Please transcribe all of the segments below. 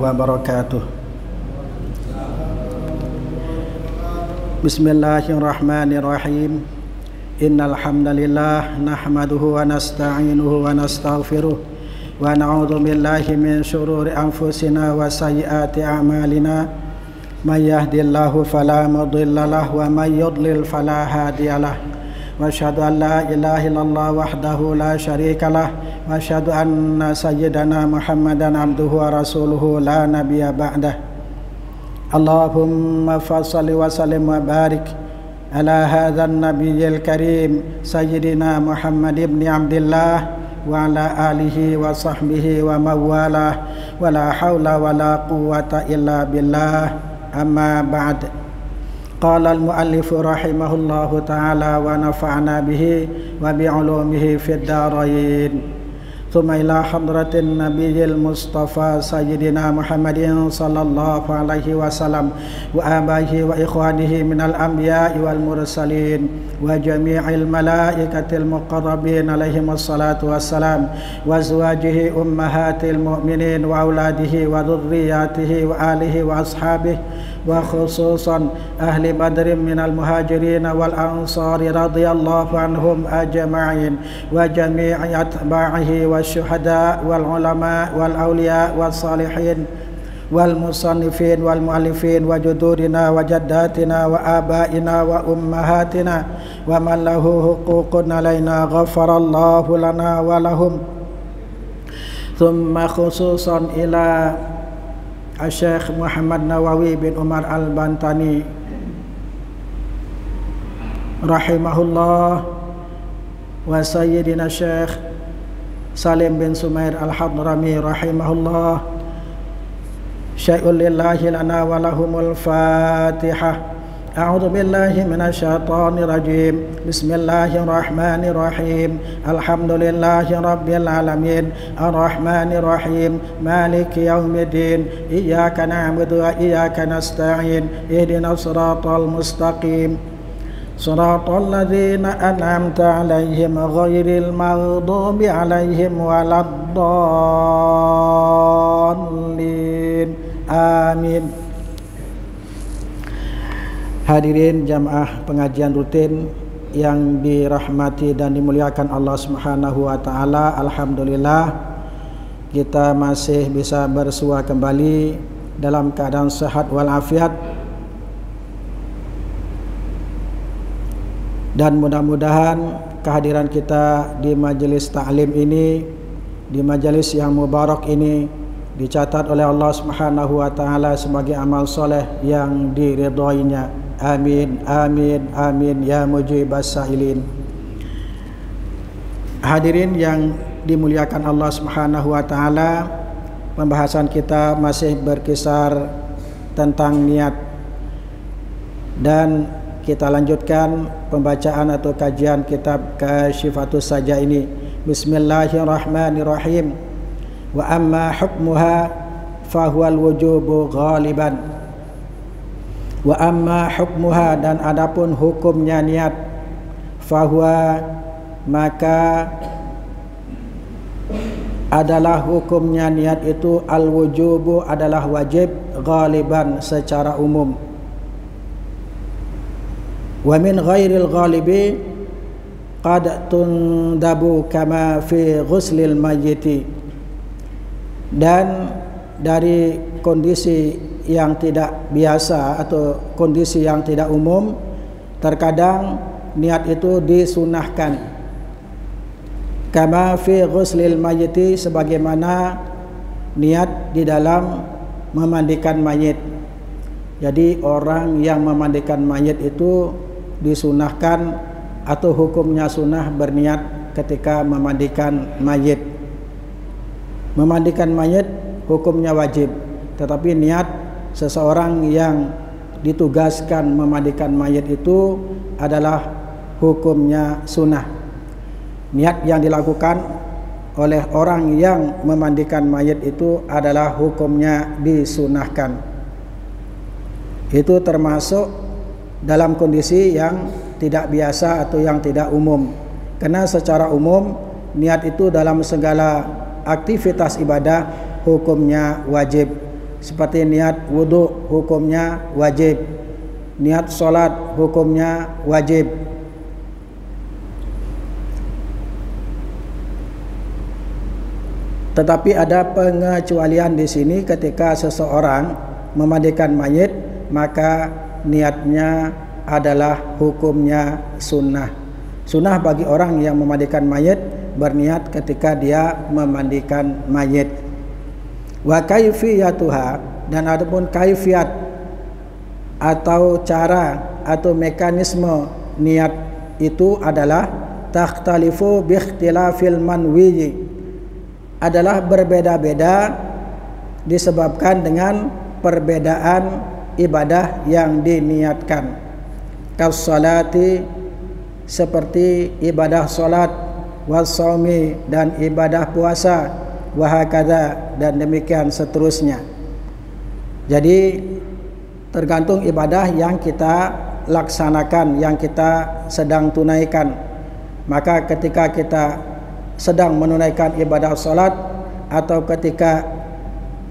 wabarakatuh. Bismillahirrahmanirrahim. Innal hamdalillah nahmaduhu wa nasta'inuhu wa nastaghfiruh wa na'udzu billahi min shururi anfusina wa sayyiati a'malina. May yahdihillahu fala mudilla lahu wa may yudlil fala hadiyalah. Wa asyhadu an la ilaha illallah wahdahu la syarikalah wa asyhadu anna sayyidana Muhammadan abduhu wa rasuluhu la nabiyya ba'dah. Allahumma fassalli wa sallim wa barik ala hadzal nabiyil karim sayyidina Muhammad ibn Abdillah wa ala alihi wa sahbihi wa mawalah wa la haula wa la quwwata illa billah. Amma ba'd. Qala al-muallif rahimahullahu ta'ala wa nafa'na bihi wa bi'ulumihi fid dharain. Thumma ila hadratin nabiyil mustafa sayyidina Muhammadin sallallahu alaihi wasallam wa abahi wa ikhwanihi minal anbiya'i wal mursalin wa jami'il malaikatil muqarrabin alaihim wassalatu wassalam wa azwajihi ummahatil mu'minin wa auladihi wa dhurriyyatihi wa alihi wa ashabihi wa khususan ahli badrin minal muhajirin wal ansari radhiyallahu anhum ajma'in wa jami'i atba'ihi wa syuhada wal ulama wal awliya wal salihin wal musannifin wal muallifin wa judurina wa jaddatina wa abaina wa ummahatina wa man lahu huququn alaina ghafarallahu lana wa lahum. Thumma khususan ila Syekh Muhammad Nawawi bin Umar Al-Bantani rahimahullah wa sayyidina Syekh Salim bin Sumair Al-Hadrami rahimahullah. Syai'un lillahi lana wa lahumul Fatihah. A'udzu billahi minasyaitonir rajim. Bismillahirrahmanirrahim. Alhamdulillahi rabbil alamin. Arrahmanir rahim. Maliki yaumiddin. Iyyaka na'budu wa iyyaka nasta'in. Ihdinas siratal mustaqim. Siratal ladzina an'amta 'alaihim ghairil maghdubi 'alaihim waladdallin. Amin. Hadirin jamaah pengajian rutin yang dirahmati dan dimuliakan Allah Subhanahu wa taala, alhamdulillah kita masih bisa bersua kembali dalam keadaan sehat walafiat, dan mudah-mudahan kehadiran kita di majelis ta'lim ini, di majelis yang mubarak ini, dicatat oleh Allah Subhanahu wa taala sebagai amal soleh yang diridhoinya. Amin, amin, amin ya mujibas sa'ilin. Hadirin yang dimuliakan Allah Subhanahu wa taala, pembahasan kita masih berkisar tentang niat, dan kita lanjutkan pembacaan atau kajian kitab Kasyifatus Saja ini. Bismillahirrahmanirrahim. Wa amma hukmuha fahuwal wujubu ghaliban. Wa amma hukmuha, dan adapun hukumnya niat, fahuwa, maka adalah hukumnya niat itu al-wujubu, adalah wajib, ghaliban, secara umum. Wa min ghairil ghalibi qad tundabu kama fi ghuslil mayyiti, dan dari kondisi yang tidak biasa atau kondisi yang tidak umum, terkadang niat itu disunahkan. Kama fi ghuslil mayyiti, sebagaimana niat di dalam memandikan mayit. Jadi orang yang memandikan mayit itu disunahkan atau hukumnya sunnah berniat ketika memandikan mayit. Memandikan mayit hukumnya wajib, tetapi niat seseorang yang ditugaskan memandikan mayit itu adalah hukumnya sunnah. Niat yang dilakukan oleh orang yang memandikan mayit itu adalah hukumnya disunahkan. Itu termasuk dalam kondisi yang tidak biasa atau yang tidak umum. Karena secara umum niat itu dalam segala aktivitas ibadah hukumnya wajib. Seperti niat wudhu hukumnya wajib, niat sholat hukumnya wajib. Tetapi ada pengecualian di sini ketika seseorang memandikan mayit, maka niatnya adalah hukumnya sunnah. Sunnah bagi orang yang memandikan mayit berniat ketika dia memandikan mayit. Wa kaifiyatuha, dan adapun kaifiat atau cara atau mekanisme niat itu adalah takhtalifu bi ikhtilafil manwi, adalah berbeda-beda disebabkan dengan perbedaan ibadah yang diniatkan. Kas salati, seperti ibadah salat, was shaumi, dan ibadah puasa, wa hakadha, dan demikian seterusnya. Jadi tergantung ibadah yang kita laksanakan, yang kita sedang tunaikan. Maka ketika kita sedang menunaikan ibadah salat, atau ketika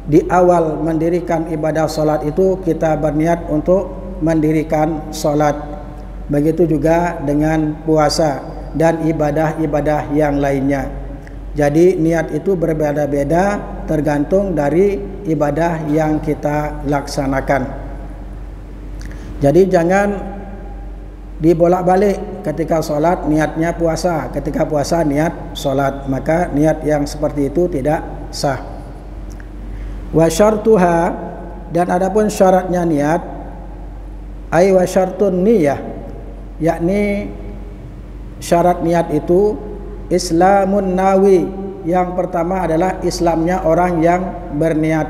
di awal mendirikan ibadah salat itu kita berniat untuk mendirikan salat. Begitu juga dengan puasa dan ibadah-ibadah yang lainnya. Jadi niat itu berbeda-beda tergantung dari ibadah yang kita laksanakan. Jadi jangan dibolak-balik, ketika sholat niatnya puasa, ketika puasa niat sholat, maka niat yang seperti itu tidak sah. Wa syartuha, dan adapun syaratnya niat, ay wa syartun niyah, yakni syarat niat itu islamun nawi, yang pertama adalah Islamnya orang yang berniat.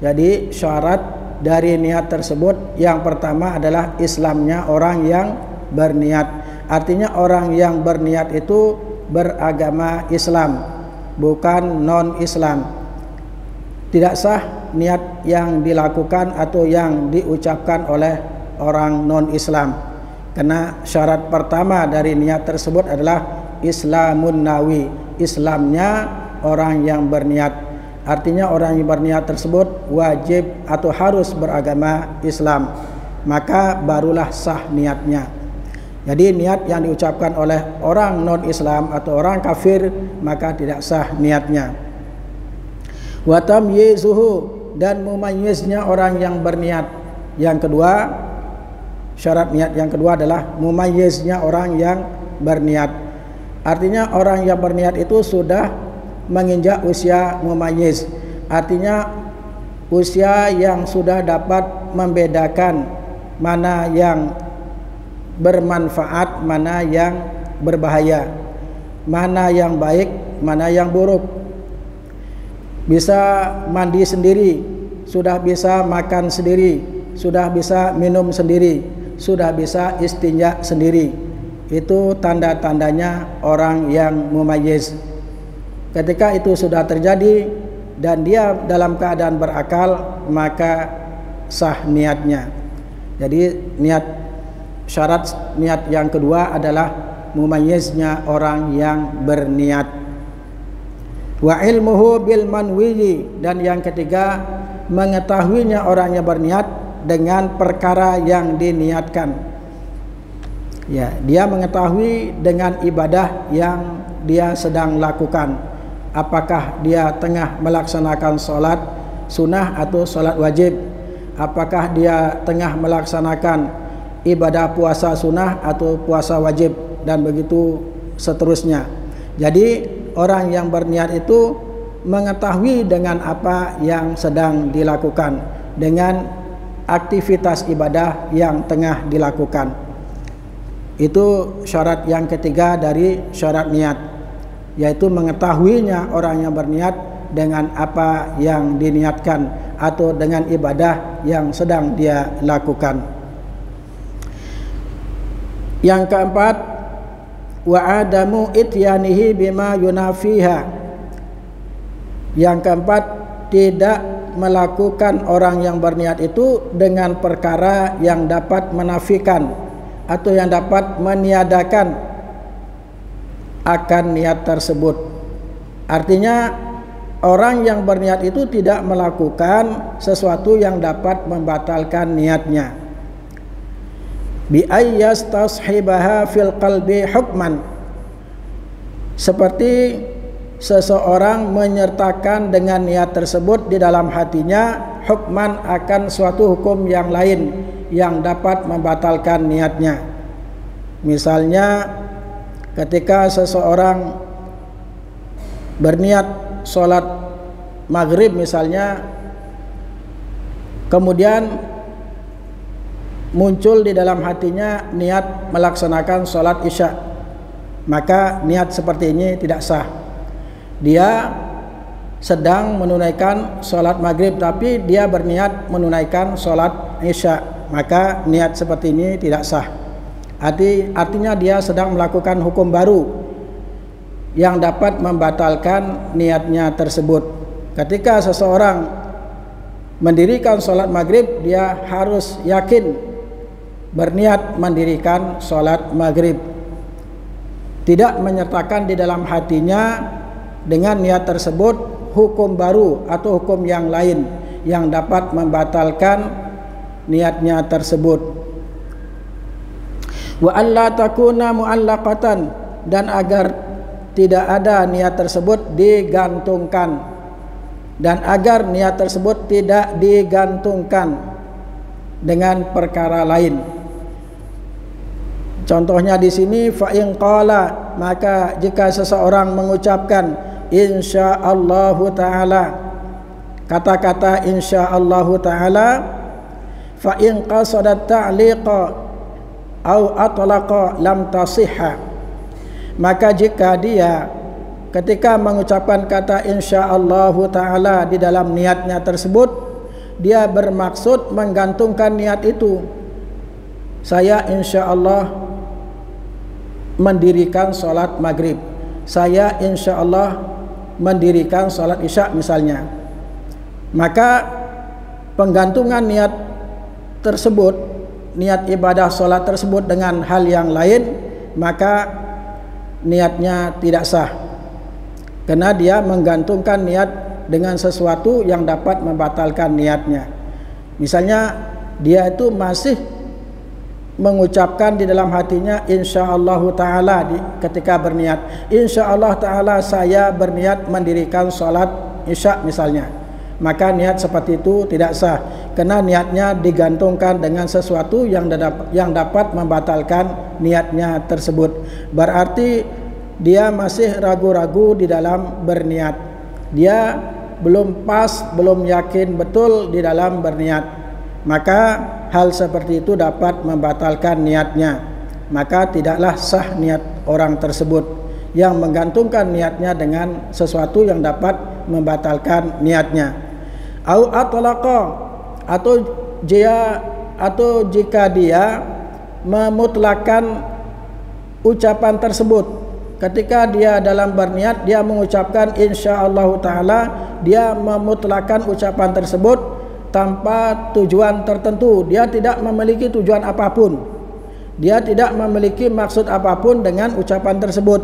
Jadi syarat dari niat tersebut yang pertama adalah Islamnya orang yang berniat. Artinya orang yang berniat itu beragama Islam, bukan non-Islam. Tidak sah niat yang dilakukan atau yang diucapkan oleh orang non-Islam, karena syarat pertama dari niat tersebut adalah Islamun nawi, Islamnya orang yang berniat. Artinya orang yang berniat tersebut wajib atau harus beragama Islam, maka barulah sah niatnya. Jadi niat yang diucapkan oleh orang non-Islam atau orang kafir, maka tidak sah niatnya. Wa tamyizuhu, dan mumayyiznya orang yang berniat. Yang kedua, syarat niat yang kedua adalah mumayyiznya orang yang berniat. Artinya orang yang berniat itu sudah menginjak usia mumayyiz, artinya usia yang sudah dapat membedakan mana yang bermanfaat, mana yang berbahaya, mana yang baik, mana yang buruk. Bisa mandi sendiri, sudah bisa makan sendiri, sudah bisa minum sendiri, sudah bisa istinja sendiri. Itu tanda-tandanya orang yang mumayyiz. Ketika itu sudah terjadi dan dia dalam keadaan berakal, maka sah niatnya. Jadi syarat niat yang kedua adalah mumayyiznya orang yang berniat. Wa ilmuhu bil manwiyi, dan yang ketiga mengetahuinya orang yang berniat dengan perkara yang diniatkan. Ya, dia mengetahui dengan ibadah yang dia sedang lakukan. Apakah dia tengah melaksanakan sholat sunnah atau sholat wajib? Apakah dia tengah melaksanakan ibadah puasa sunnah atau puasa wajib? Dan begitu seterusnya. Jadi orang yang berniat itu mengetahui dengan apa yang sedang dilakukan, dengan aktivitas ibadah yang tengah dilakukan. Itu syarat yang ketiga dari syarat niat, yaitu mengetahuinya orang yang berniat dengan apa yang diniatkan atau dengan ibadah yang sedang dia lakukan. Yang keempat, wa adamu ityanihi bima yunafiha. Yang keempat, tidak melakukan orang yang berniat itu dengan perkara yang dapat menafikan atau yang dapat meniadakan akan niat tersebut. Artinya orang yang berniat itu tidak melakukan sesuatu yang dapat membatalkan niatnya. Bi ayyastashibaha fil qalbi hukman, seperti seseorang menyertakan dengan niat tersebut di dalam hatinya hukman akan suatu hukum yang lain yang dapat membatalkan niatnya. Misalnya ketika seseorang berniat sholat maghrib misalnya, kemudian muncul di dalam hatinya niat melaksanakan sholat isya, maka niat seperti ini tidak sah. Dia sedang menunaikan sholat maghrib tapi dia berniat menunaikan sholat isya, maka niat seperti ini tidak sah. Artinya dia sedang melakukan hukum baru yang dapat membatalkan niatnya tersebut. Ketika seseorang mendirikan sholat maghrib, dia harus yakin berniat mendirikan sholat maghrib, tidak menyertakan di dalam hatinya dengan niat tersebut hukum baru atau hukum yang lain yang dapat membatalkan niatnya tersebut. Wa alla takuna mu'allaqatan, dan agar tidak ada niat tersebut digantungkan, dan agar niat tersebut tidak digantungkan dengan perkara lain. Contohnya di sini fa in qala, maka jika seseorang mengucapkan insyaallahu taala, kata-kata insyaallahu taala, fa in qasada ta'liqa au atlaqa lam tasihha, maka jika dia ketika mengucapkan kata insyaallahu taala di dalam niatnya tersebut, dia bermaksud menggantungkan niat itu, saya insyaallah mendirikan sholat maghrib, saya insyaallah mendirikan sholat isya misalnya, maka penggantungan niat tersebut, niat ibadah sholat tersebut dengan hal yang lain, maka niatnya tidak sah, karena dia menggantungkan niat dengan sesuatu yang dapat membatalkan niatnya. Misalnya dia itu masih mengucapkan di dalam hatinya insyaallahu taala ketika berniat, insyaallah taala saya berniat mendirikan sholat isya misalnya, maka niat seperti itu tidak sah karena niatnya digantungkan dengan sesuatu yang dapat membatalkan niatnya tersebut. Berarti dia masih ragu-ragu di dalam berniat, dia belum pas, belum yakin betul di dalam berniat, maka hal seperti itu dapat membatalkan niatnya. Maka tidaklah sah niat orang tersebut yang menggantungkan niatnya dengan sesuatu yang dapat membatalkan niatnya. Au atlaqa, atau jika dia memutlakan ucapan tersebut, ketika dia dalam berniat dia mengucapkan insyaallah taala, dia memutlakan ucapan tersebut tanpa tujuan tertentu, dia tidak memiliki tujuan apapun, dia tidak memiliki maksud apapun dengan ucapan tersebut,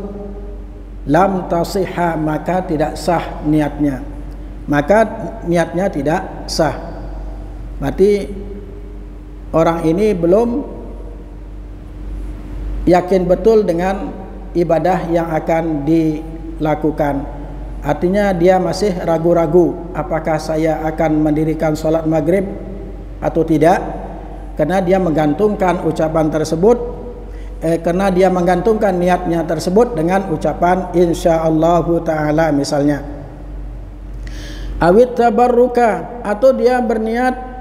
lam tasihha, maka tidak sah niatnya, maka niatnya tidak sah. Berarti orang ini belum yakin betul dengan ibadah yang akan dilakukan. Artinya dia masih ragu-ragu, apakah saya akan mendirikan sholat maghrib atau tidak, karena dia menggantungkan ucapan tersebut, karena dia menggantungkan niatnya tersebut dengan ucapan insyaallahu ta'ala misalnya. Awit tabarruka, atau dia berniat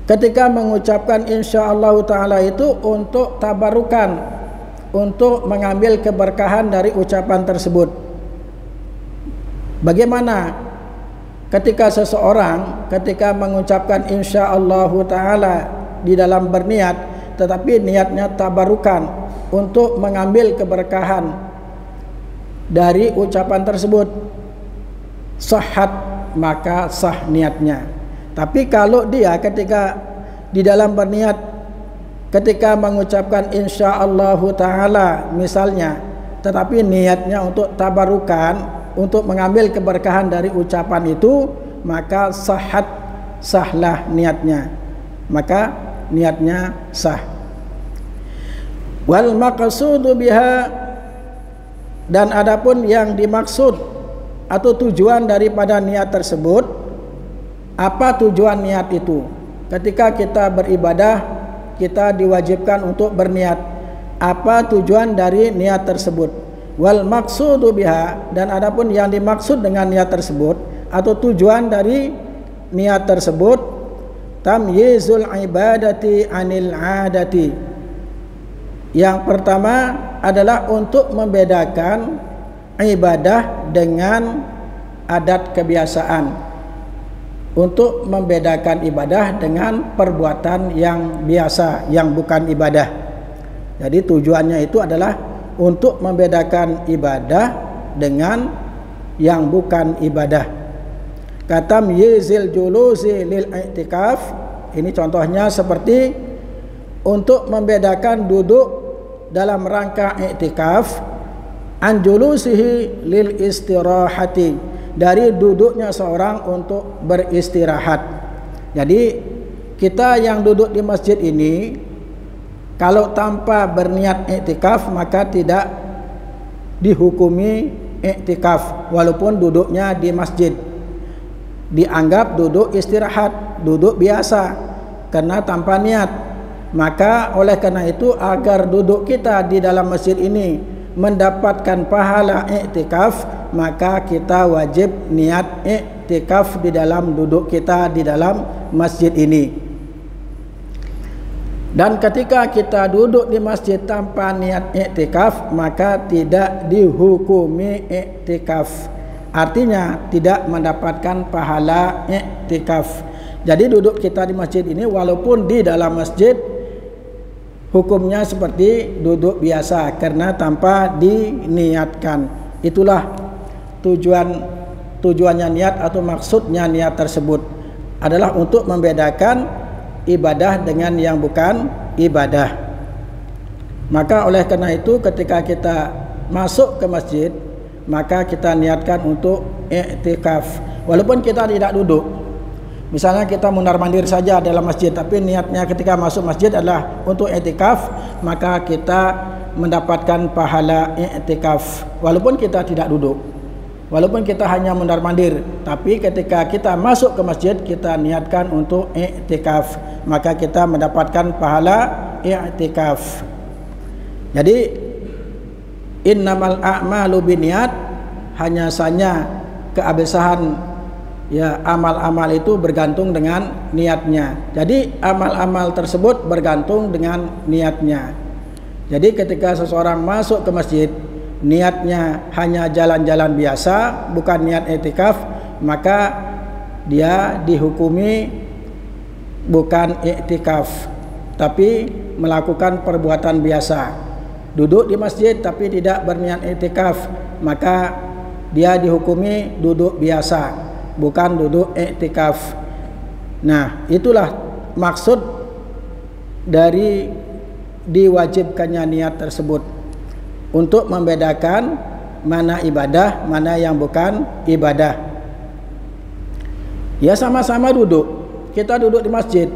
ketika mengucapkan insyaallahu ta'ala itu untuk tabarukan, untuk mengambil keberkahan dari ucapan tersebut. Bagaimana ketika seseorang ketika mengucapkan insyaallahu taala di dalam berniat, tetapi niatnya tabarukan untuk mengambil keberkahan dari ucapan tersebut, sahhat, maka sah niatnya. Tapi kalau dia ketika di dalam berniat ketika mengucapkan insyaallahu taala misalnya, tetapi niatnya untuk tabarukan, untuk mengambil keberkahan dari ucapan itu, maka sahlah niatnya, maka niatnya sah. Wal maqsudu biha, dan adapun yang dimaksud atau tujuan daripada niat tersebut, apa tujuan niat itu? Ketika kita beribadah, kita diwajibkan untuk berniat. Apa tujuan dari niat tersebut? Wal maqsudu biha, dan adapun yang dimaksud dengan niat tersebut atau tujuan dari niat tersebut, tamyizul ibadati anil adati. Yang pertama adalah untuk membedakan ibadah dengan adat kebiasaan, untuk membedakan ibadah dengan perbuatan yang biasa, yang bukan ibadah. Jadi tujuannya itu adalah untuk membedakan ibadah dengan yang bukan ibadah. Katam yizil julusi lil i'tikaf, ini contohnya seperti untuk membedakan duduk dalam rangka i'tikaf, an julusihi lil istirahati, dari duduknya seorang untuk beristirahat. Jadi kita yang duduk di masjid ini, kalau tanpa berniat iktikaf maka tidak dihukumi iktikaf, walaupun duduknya di masjid, dianggap duduk istirahat, duduk biasa karena tanpa niat. Maka oleh karena itu, agar duduk kita di dalam masjid ini mendapatkan pahala iktikaf, maka kita wajib niat iktikaf di dalam duduk kita di dalam masjid ini. Dan ketika kita duduk di masjid tanpa niat iktikaf, maka tidak dihukumi iktikaf, artinya tidak mendapatkan pahala iktikaf. Jadi duduk kita di masjid ini walaupun di dalam masjid, hukumnya seperti duduk biasa karena tanpa diniatkan. Itulah tujuannya niat atau maksudnya niat tersebut, adalah untuk membedakan ibadah dengan yang bukan ibadah. Maka oleh karena itu, ketika kita masuk ke masjid, maka kita niatkan untuk i'tikaf walaupun kita tidak duduk. Misalnya kita mundar-mandir saja dalam masjid, tapi niatnya ketika masuk masjid adalah untuk i'tikaf, maka kita mendapatkan pahala i'tikaf walaupun kita tidak duduk, walaupun kita hanya mundar-mandir. Tapi ketika kita masuk ke masjid, kita niatkan untuk i'tikaf, maka kita mendapatkan pahala i'tikaf. Jadi innamal a'malu binniyat, hanya saja keabsahan ya amal-amal itu bergantung dengan niatnya. Jadi amal-amal tersebut bergantung dengan niatnya. Jadi ketika seseorang masuk ke masjid, niatnya hanya jalan-jalan biasa, bukan niat i'tikaf, maka dia dihukumi bukan i'tikaf, tapi melakukan perbuatan biasa. Duduk di masjid tapi tidak berniat i'tikaf, maka dia dihukumi duduk biasa, bukan duduk i'tikaf. Nah, itulah maksud dari diwajibkannya niat tersebut, untuk membedakan mana ibadah, mana yang bukan ibadah. Ya sama-sama duduk, kita duduk di masjid,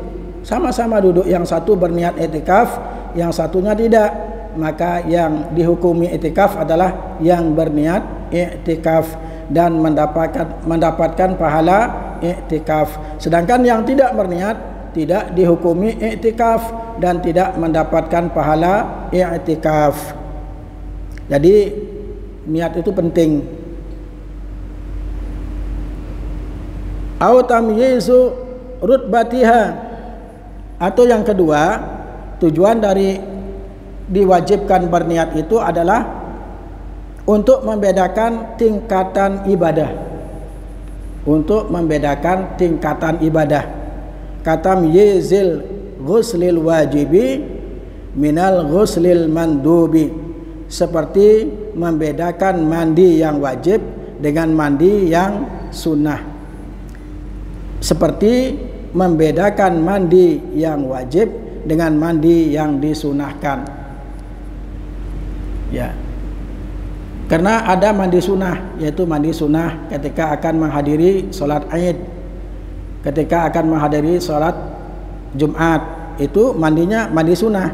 sama-sama duduk, yang satu berniat i'tikaf, yang satunya tidak, maka yang dihukumi i'tikaf adalah yang berniat i'tikaf dan mendapatkan pahala i'tikaf. Sedangkan yang tidak berniat tidak dihukumi i'tikaf dan tidak mendapatkan pahala i'tikaf. Jadi niat itu penting. Au tamyizu rutbatiha, atau yang kedua, tujuan dari diwajibkan berniat itu adalah untuk membedakan tingkatan ibadah, untuk membedakan tingkatan ibadah. Katam yizil ghuslil wajibi minal ghuslil mandubi, seperti membedakan mandi yang wajib dengan mandi yang sunnah, seperti membedakan mandi yang wajib dengan mandi yang disunahkan. Ya, Karena ada mandi sunnah, yaitu mandi sunnah ketika akan menghadiri sholat Id, ketika akan menghadiri sholat Jumat, itu mandinya mandi sunnah.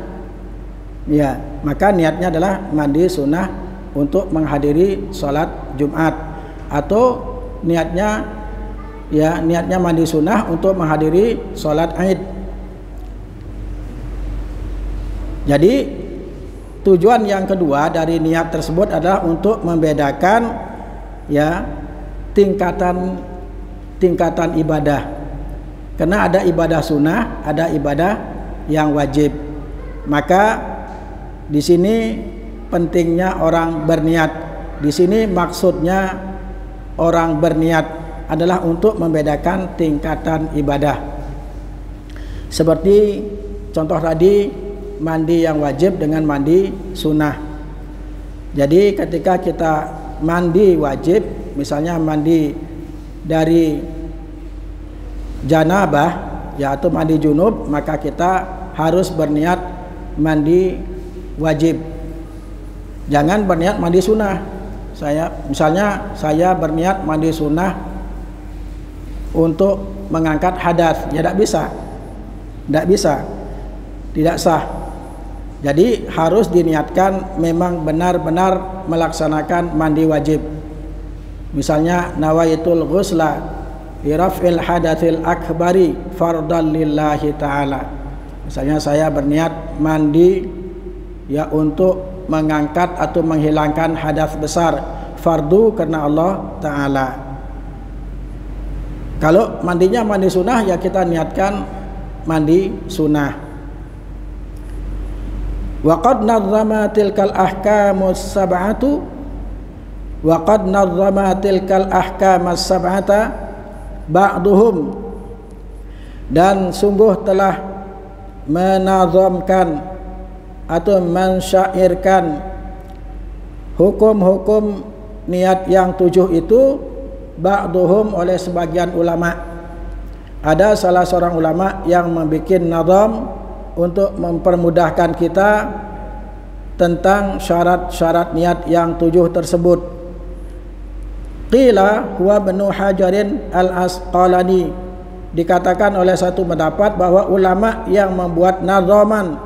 Ya, maka niatnya adalah mandi sunnah untuk menghadiri sholat Jumat, atau niatnya mandi sunnah untuk menghadiri sholat Id. Jadi tujuan yang kedua dari niat tersebut adalah untuk membedakan tingkatan ibadah. Karena ada ibadah sunnah, ada ibadah yang wajib. Maka di sini pentingnya orang berniat. Di sini maksudnya orang berniat adalah untuk membedakan tingkatan ibadah. Seperti contoh tadi, mandi yang wajib dengan mandi sunnah. Jadi ketika kita mandi wajib, misalnya mandi dari janabah atau mandi junub, maka kita harus berniat mandi wajib. Jangan berniat mandi sunnah. Misalnya saya berniat mandi sunnah untuk mengangkat hadas, tidak bisa, tidak sah. Jadi harus diniatkan memang benar-benar melaksanakan mandi wajib. Misalnya nawaitul ghusla li raf'il hadatsil akbari fardhan lillahi ta'ala. Misalnya saya berniat mandi untuk mengangkat atau menghilangkan hadas besar, fardu karena Allah Ta'ala. Kalau mandinya mandi sunnah, ya kita niatkan mandi sunnah. Wa qad nazzama tilkal ahkamus sab'atu ba'duhum, dan sungguh telah menazamkan atau mensyairkan hukum-hukum niat yang 7 itu ba'duhum oleh sebagian ulama. Ada salah seorang ulama yang membuat nazam untuk mempermudahkan kita tentang syarat-syarat niat yang 7 tersebut. Qila huwa Ibnu Hajarin al-Asqalani. Dikatakan oleh satu pendapat bahwa ulama yang membuat nazaman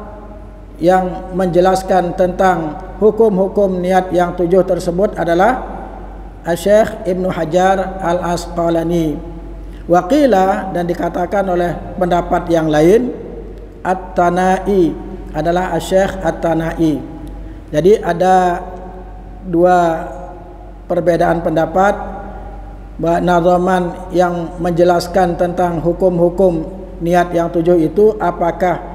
yang menjelaskan tentang hukum-hukum niat yang 7 tersebut adalah Syekh Ibnu Hajar al-Asqalani. Wa qila, dan dikatakan oleh pendapat yang lain, At-Tanai adalah Syekh At-Tanai. Jadi ada dua perbedaan pendapat bahwa nazaman yang menjelaskan tentang hukum-hukum niat yang 7 itu apakah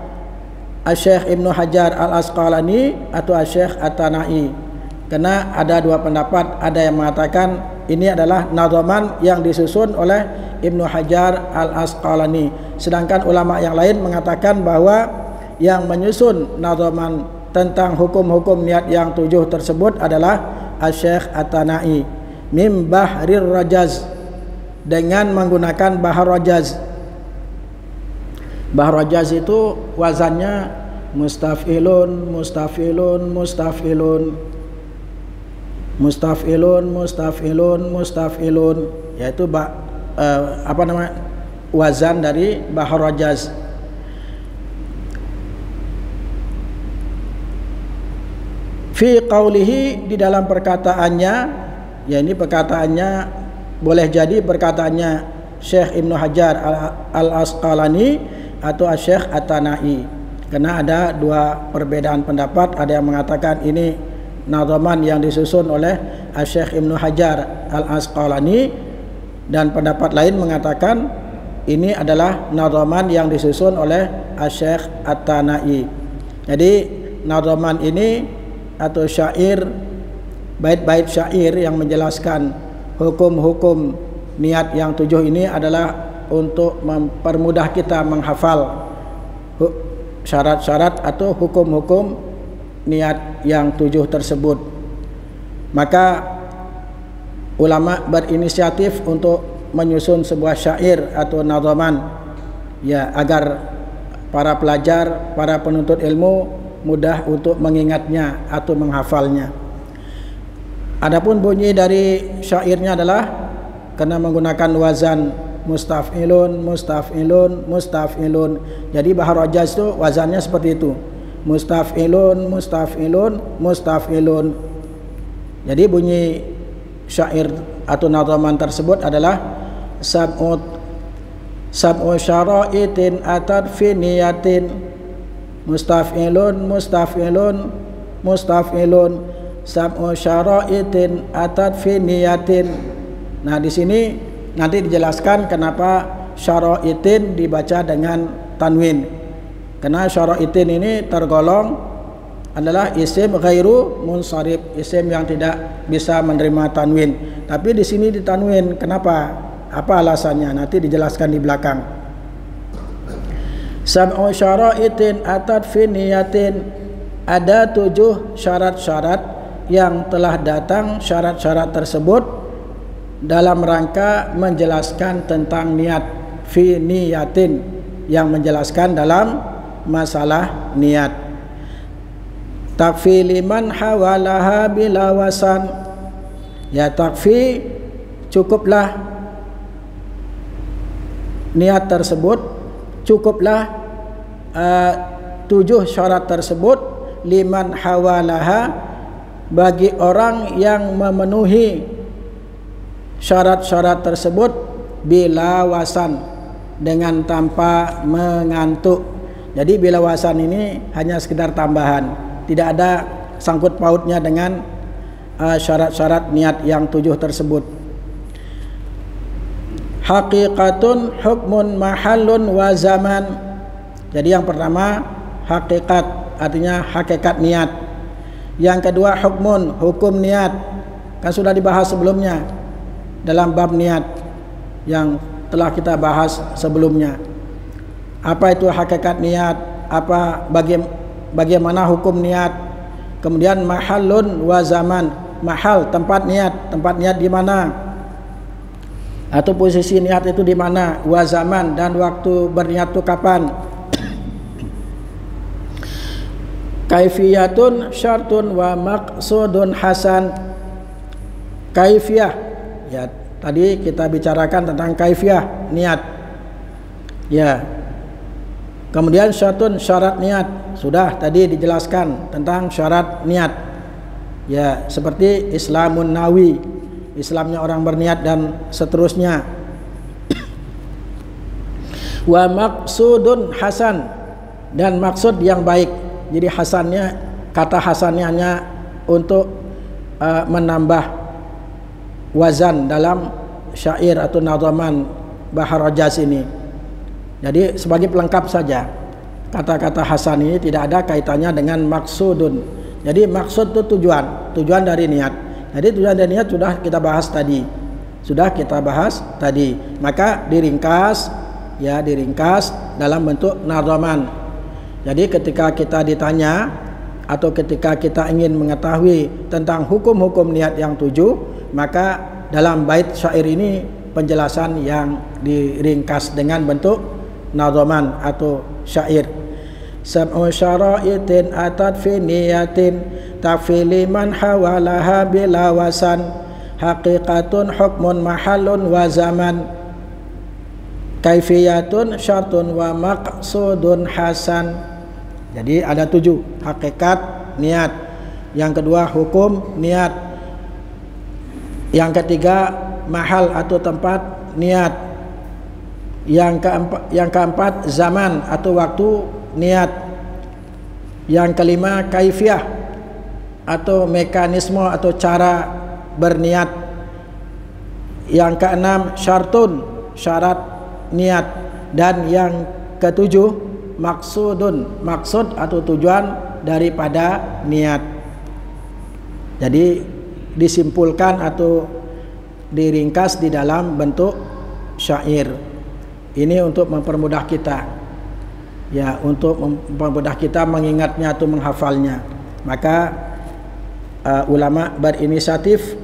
Syekh Ibnu Hajar Al-Asqalani atau Syekh At-Tanai. Karena ada dua pendapat, ada yang mengatakan ini adalah nazaman yang disusun oleh Ibnu Hajar Al-Asqalani, sedangkan ulama yang lain mengatakan bahwa yang menyusun nazaman tentang hukum-hukum niat yang 7 tersebut adalah Syekh At-Tanai mim bahrir rajaz, dengan menggunakan bahar rajaz. Bahar rajaz itu wazannya mustafilun, mustafilun, mustafilun, mustafilun, mustafilun, mustafilun, yaitu wazan dari bahar rajaz. Fi qaulihi, di dalam perkataannya, ya ini perkataannya boleh jadi perkataannya Syekh Ibnu Hajar Al-Asqalani atau Syekh At-Tanai, karena ada dua perbedaan pendapat. Ada yang mengatakan ini nazaman yang disusun oleh Syekh Ibnu Hajar Al-Asqalani, dan pendapat lain mengatakan ini adalah nazaman yang disusun oleh Syekh At-Tanai. Jadi nazaman ini atau syair, bait-bait syair yang menjelaskan hukum-hukum niat yang 7 ini adalah untuk mempermudah kita menghafal syarat-syarat atau hukum-hukum niat yang 7 tersebut. Maka ulama berinisiatif untuk menyusun sebuah syair atau nazaman, ya, agar para pelajar, para penuntut ilmu mudah untuk mengingatnya atau menghafalnya. Adapun bunyi dari syairnya adalah kena menggunakan wazan mustaf'ilun, mustaf'ilun, mustaf'ilun. Jadi bahar rajaz itu wazannya seperti itu. Mustaf'ilun, mustaf'ilun, mustaf'ilun. Jadi bunyi syair atau nadhaman tersebut adalah sab'u syara'itin atat fi niyatin, mustaf'ilun, mustaf'ilun, mustaf'ilun, sab'u syara'itin atat fi niyatin. Nah, di sini nanti dijelaskan kenapa syara'itin dibaca dengan tanwin. Karena syara'itin ini tergolong adalah isim ghairu munsharif, isim yang tidak bisa menerima tanwin. Tapi di sini ditanwin. Kenapa? Apa alasannya? Nanti dijelaskan di belakang. Sab'u syara'itin atat fi niyatin. Ada 7 syarat-syarat yang telah datang, syarat-syarat tersebut dalam rangka menjelaskan tentang niat, fi niyatin, yang menjelaskan dalam masalah niat. Takfi liman hawalaha bila wasan. Ya, takfi cukuplah niat tersebut, cukuplah 7 syarat tersebut, liman hawalaha, bagi orang yang memenuhi syarat-syarat tersebut, bila wasan, dengan tanpa mengantuk. Jadi bila wasan ini hanya sekedar tambahan, tidak ada sangkut pautnya dengan syarat-syarat niat yang 7 tersebut. Haqiqatun hukmun mahallun wa zaman. Jadi yang pertama hakikat, artinya hakikat niat. Yang kedua hukmun, hukum niat, kan sudah dibahas sebelumnya dalam bab niat yang telah kita bahas sebelumnya. Apa itu hakikat niat, apa bagaimana hukum niat. Kemudian mahallun wa zaman, mahal, tempat niat di mana, atau posisi niat itu di mana, wa zaman, dan waktu berniat itu kapan. Kaifiyatun syartun wa maqsudun hasan. Kaifiyah, ya tadi kita bicarakan tentang kaifiyah niat, ya. Kemudian syartun, syarat niat, sudah tadi dijelaskan tentang syarat niat, ya, seperti Islamun nawi, Islamnya orang berniat, dan seterusnya. Wa maqsudun hasan, dan maksud yang baik. Jadi hasannya, kata hasannya hanya untuk menambah wazan dalam syair atau nadhaman bahar rajaz ini. Jadi sebagai pelengkap saja. Kata-kata hasan ini tidak ada kaitannya dengan maksudun. Jadi maksud itu tujuan dari niat. Jadi tujuan dari niat sudah kita bahas tadi. Maka diringkas dalam bentuk nadhaman. Jadi ketika kita ditanya atau ketika kita ingin mengetahui tentang hukum-hukum niat yang 7, maka dalam bait syair ini penjelasan yang diringkas dengan bentuk nadhaman atau syair. Sab'u syara'itin atat fi niyatin, takfi liman hawalaha bila wasan, haqiqatun hukmun mahallun wa zaman, kaifiyatun syartun wa maqsudun hasan. Jadi ada 7, hakikat niat, yang kedua hukum niat, yang ketiga mahal atau tempat niat, yang keempat zaman atau waktu niat, yang kelima kaifiyah atau mekanisme atau cara berniat, yang keenam syartun, syarat niat, dan yang ketujuh maksudun, maksud atau tujuan daripada niat. Jadi disimpulkan atau diringkas di dalam bentuk syair. Ini untuk mempermudah kita, ya, untuk mempermudah kita mengingatnya atau menghafalnya. Maka ulama berinisiatif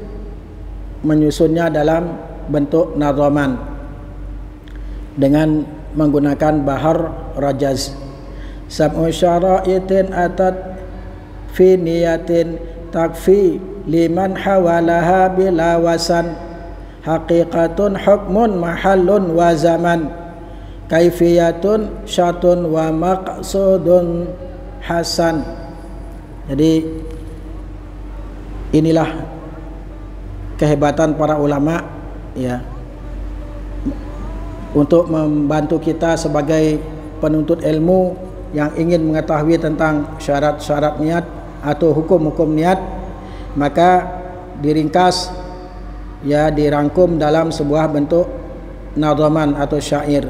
menyusunnya dalam bentuk nadhaman dengan menggunakan bahar rajaz. Sab'u syara'itin atat fi niyatin, takfi liman hawalaha bila wasan haqiqatun hukmun mahallun wa zaman kaifiyatun syatun wa maqsudun hasan. Jadi inilah kehebatan para ulama ya, untuk membantu kita sebagai penuntut ilmu yang ingin mengetahui tentang syarat-syarat niat atau hukum-hukum niat, maka diringkas ya, dirangkum dalam sebuah bentuk nadhaman atau syair,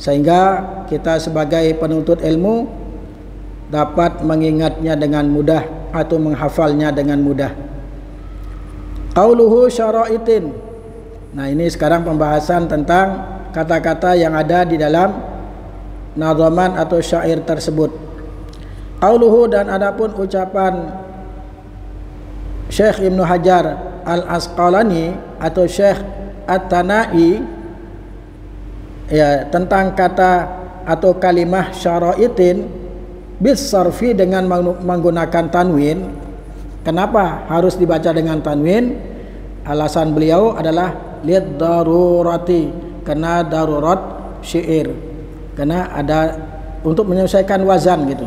sehingga kita sebagai penuntut ilmu dapat mengingatnya dengan mudah atau menghafalnya dengan mudah. Qauluhu syaraitin. Nah, ini sekarang pembahasan tentang kata-kata yang ada di dalam nadhaman atau syair tersebut. Qauluhu, dan adapun ucapan Syekh Ibnu Hajar Al-Asqalani atau Syekh At-Tanai ya, tentang kata atau kalimah syaraitin bisarfi dengan menggunakan tanwin. Kenapa harus dibaca dengan tanwin? Alasan beliau adalah lid darurati, karena darurat syair, karena ada untuk menyelesaikan wazan gitu.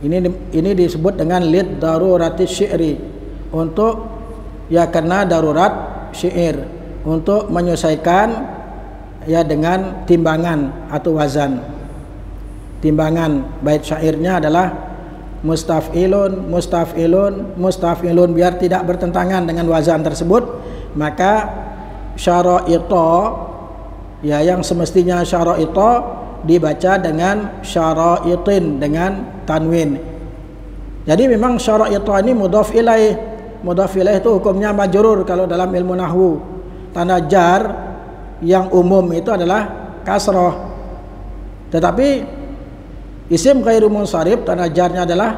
Ini disebut dengan lid darurati syairi, untuk ya karena darurat syair, untuk menyelesaikan ya dengan timbangan atau wazan. Timbangan bait syairnya adalah mustaf'ilun, mustaf'ilun, mustaf'ilun, biar tidak bertentangan dengan wazan tersebut. Maka syara'ita ya, yang semestinya syara'ita dibaca dengan syara'itin dengan tanwin. Jadi memang syara'ita ini mudhaf ilaih. Mudhaf ilaih itu hukumnya majrur kalau dalam ilmu nahwu. Tanda jar yang umum itu adalah kasrah. Tetapi isim ghairu munsharif tanda jarnya adalah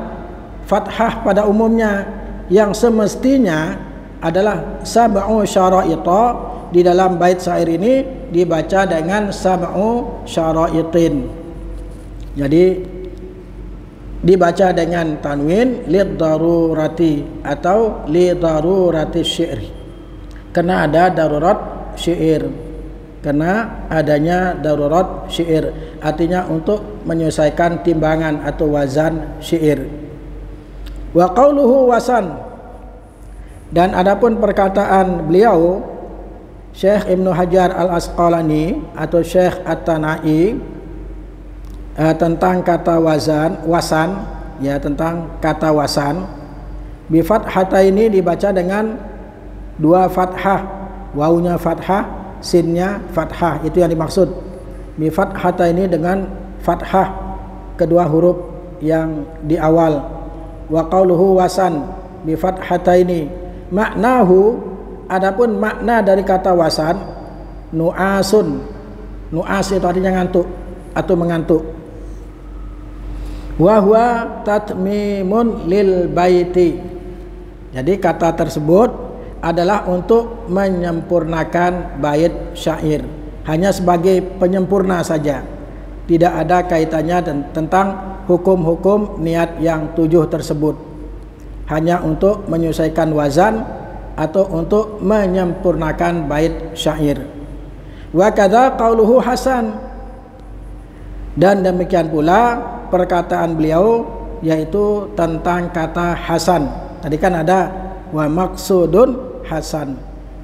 fathah pada umumnya, yang semestinya adalah sab'u syara'ita. Di dalam bait syair ini dibaca dengan sab'u syara'itin. Jadi dibaca dengan tanwin lid darurati atau li darurati syairi, karena ada darurat syair, karena adanya darurat syair, artinya untuk menyelesaikan timbangan atau wazan syair. Wa qauluhu wasan, dan adapun perkataan beliau Syekh Ibnu Hajar Al-Asqalani atau Syekh At-Tanai tentang kata wasan ya, tentang kata wasan, bi fathata ini dibaca dengan dua fathah, wawunya fathah, sinnya fathah, itu yang dimaksud. Bi fathata ini dengan fathah kedua huruf yang di awal. Wa qauluhu wasan bi fathata ini maknahu, adapun makna dari kata wasan nu'asun. Nu'as itu artinya ngantuk atau mengantuk. Wa huwa tatmimun lil baiti. Jadi kata tersebut adalah untuk menyempurnakan bait syair, hanya sebagai penyempurna saja, tidak ada kaitannya tentang hukum-hukum niat yang 7 tersebut, hanya untuk menyelesaikan wazan atau untuk menyempurnakan bait syair. Wa kadza qauluhu hasan, dan demikian pula perkataan beliau yaitu tentang kata hasan. Tadi kan ada wa maqsudun hasan.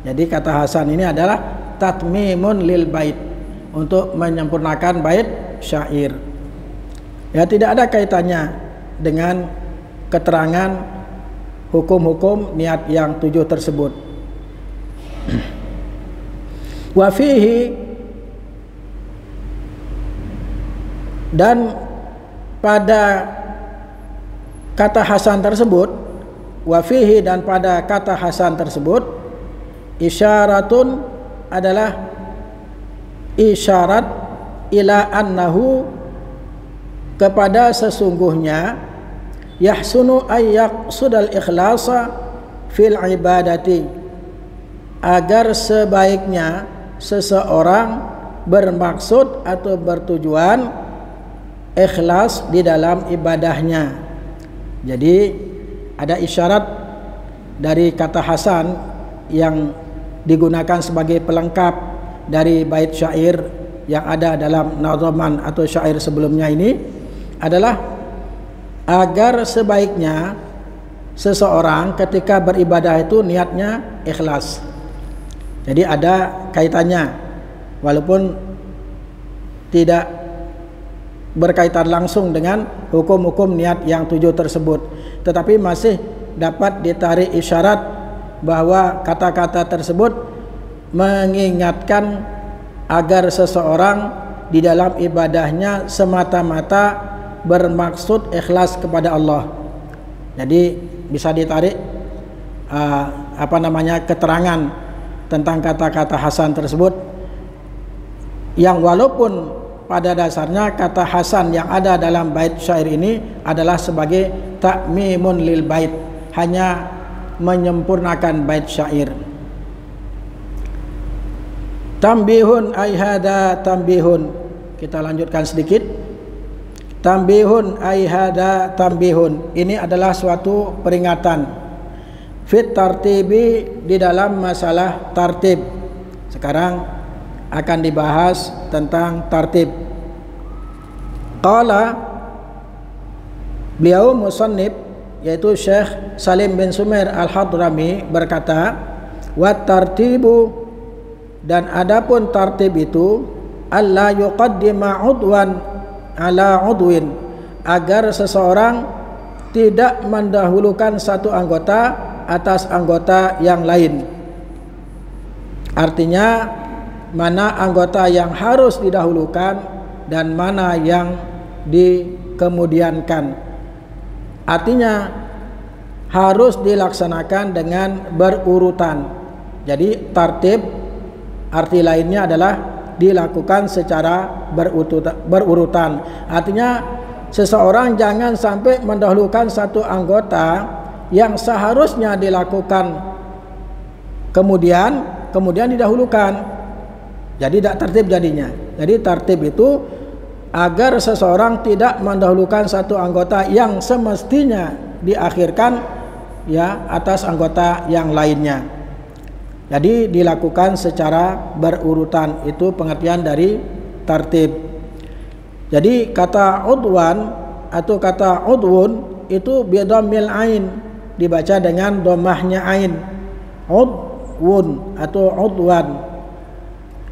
Jadi kata hasan ini adalah tatmimun lil bait, untuk menyempurnakan bait syair. Ya, tidak ada kaitannya dengan keterangan hukum-hukum niat yang 7 tersebut. Wa fihi, dan pada kata hasan tersebut, wa fihi, dan pada kata hasan tersebut, isyaratun adalah isyarat ila annahu, kepada sesungguhnya, yahsunu ayyaqsudal ikhlasa fil ibadati, agar sebaiknya seseorang bermaksud atau bertujuan ikhlas di dalam ibadahnya. Jadi ada isyarat dari kata hasan yang digunakan sebagai pelengkap dari bait syair yang ada dalam nadhaman atau syair sebelumnya ini adalah agar sebaiknya seseorang ketika beribadah itu niatnya ikhlas. Jadi ada kaitannya, walaupun tidak berkaitan langsung dengan hukum-hukum niat yang 7 tersebut, tetapi masih dapat ditarik isyarat bahwa kata-kata tersebut mengingatkan agar seseorang di dalam ibadahnya semata-mata bermaksud ikhlas kepada Allah. Jadi bisa ditarik keterangan tentang kata-kata hasan tersebut, yang walaupun pada dasarnya kata hasan yang ada dalam bait syair ini adalah sebagai ta'mimun lil bait, hanya menyempurnakan bait syair. Tambihun ay hada tambihun. Kita lanjutkan sedikit. Tambihun ay hada tambihun. Ini adalah suatu peringatan. Fit tartibi, di dalam masalah tartib. Sekarang akan dibahas tentang tartib. Qala, beliau musannif yaitu Syekh Salim bin Sumair Al-Hadrami berkata, wa tartibu, dan adapun tartib itu alla yuqaddima udwan ala udwin, agar seseorang tidak mendahulukan satu anggota atas anggota yang lain. Artinya mana anggota yang harus didahulukan dan mana yang dikemudiankan. Artinya harus dilaksanakan dengan berurutan. Jadi tartib arti lainnya adalah dilakukan secara berurutan. Artinya seseorang jangan sampai mendahulukan satu anggota yang seharusnya dilakukan kemudian didahulukan. Jadi tidak tertib jadinya. Jadi tertib itu agar seseorang tidak mendahulukan satu anggota yang semestinya diakhirkan atas anggota yang lainnya. Jadi dilakukan secara berurutan, itu pengertian dari tertib. Jadi kata udwan atau kata udwun itu bidhammil ain, dibaca dengan dhammahnya ain. Udwun atau udwan.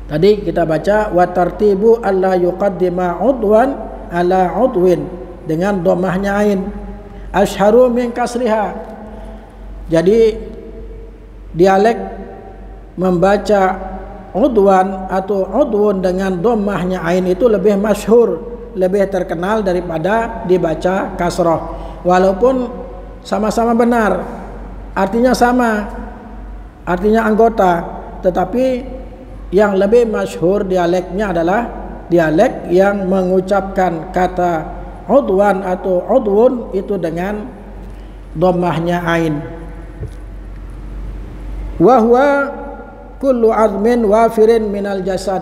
Tadi kita baca wa tartibu alla yuqaddima udwan ala udwin dengan dhammahnya ain. Asyharu min kasriha. Jadi dialek membaca udwan atau udwun dengan dhammahnya ain itu lebih masyhur, lebih terkenal daripada dibaca kasrah. Walaupun sama-sama benar, artinya sama, artinya anggota, tetapi yang lebih masyhur dialeknya adalah dialek yang mengucapkan kata udwan atau udwun itu dengan dhammahnya ain. Wa huwa kullu azmin wafirin minal jasad.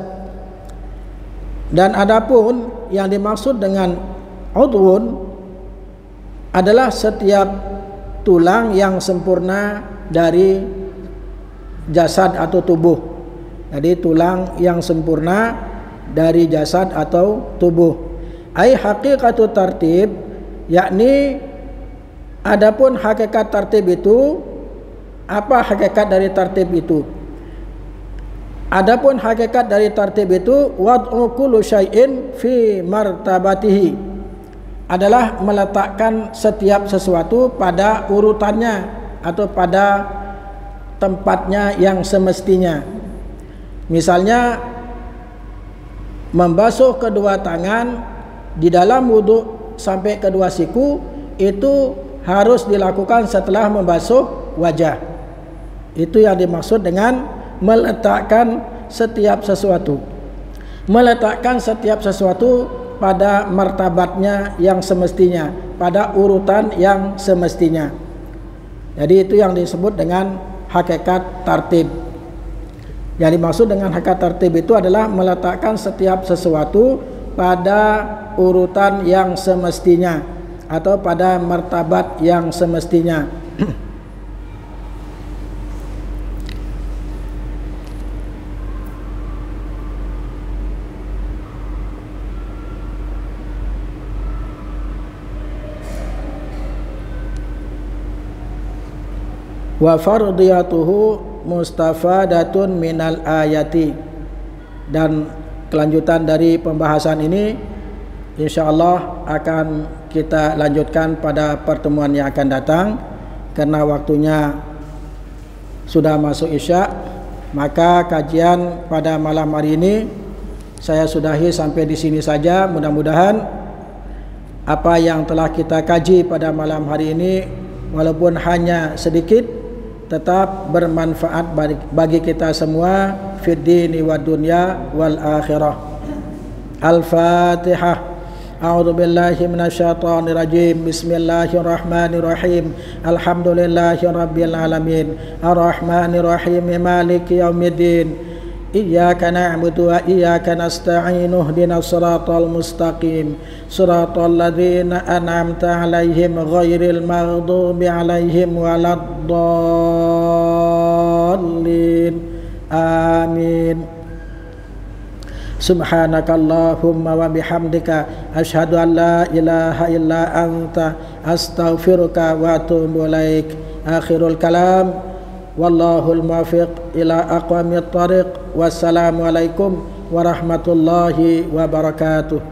Dan adapun yang dimaksud dengan udwun adalah setiap tulang yang sempurna dari jasad atau tubuh. Jadi tulang yang sempurna dari jasad atau tubuh. Ai haqiqatu tartib, yakni adapun hakikat tartib itu, apa hakikat dari tartib itu? Adapun hakikat dari tartib itu wad'u kullu syai'in fi martabatihi, adalah meletakkan setiap sesuatu pada urutannya atau pada tempatnya yang semestinya. Misalnya membasuh kedua tangan di dalam wudhu sampai kedua siku itu harus dilakukan setelah membasuh wajah. Itu yang dimaksud dengan meletakkan setiap sesuatu. Meletakkan setiap sesuatu pada martabatnya yang semestinya, pada urutan yang semestinya. Jadi itu yang disebut dengan hakikat tartib. Yang dimaksud dengan hakikat tartib itu adalah meletakkan setiap sesuatu pada urutan yang semestinya. atau pada martabat yang semestinya. Wa fardiyatuhu mustafadatun minal ayati, dan kelanjutan dari pembahasan ini insyaallah akan kita lanjutkan pada pertemuan yang akan datang, karena waktunya sudah masuk Isya. Maka kajian pada malam hari ini saya sudahi sampai di sini saja. Mudah-mudahan apa yang telah kita kaji pada malam hari ini walaupun hanya sedikit tetap bermanfaat bagi kita semua fid dini wad dunya wal akhirah. Al-Fatihah. A'udzu billahi minasyaitonir rajim. Bismillahirrahmanirrahim. Alhamdulillahirabbil alamin. Arrahmanir rahim. Maliki yaumiddin. Iyyaka na'budu wa iyyaka nasta'in. Ihdinas siratal mustaqim. Siratal ladzina an'amta 'alaihim ghairil maghdubi 'alaihim waladdallin. Amin. Subhanakallahumma wa bihamdika asyhadu an la ilaha illa anta astaghfiruka wa atubu ilaik. Akhirul kalam, wallahul muwaffiq ila aqwamit thariq. Wassalamualaikum warahmatullahi wabarakatuh.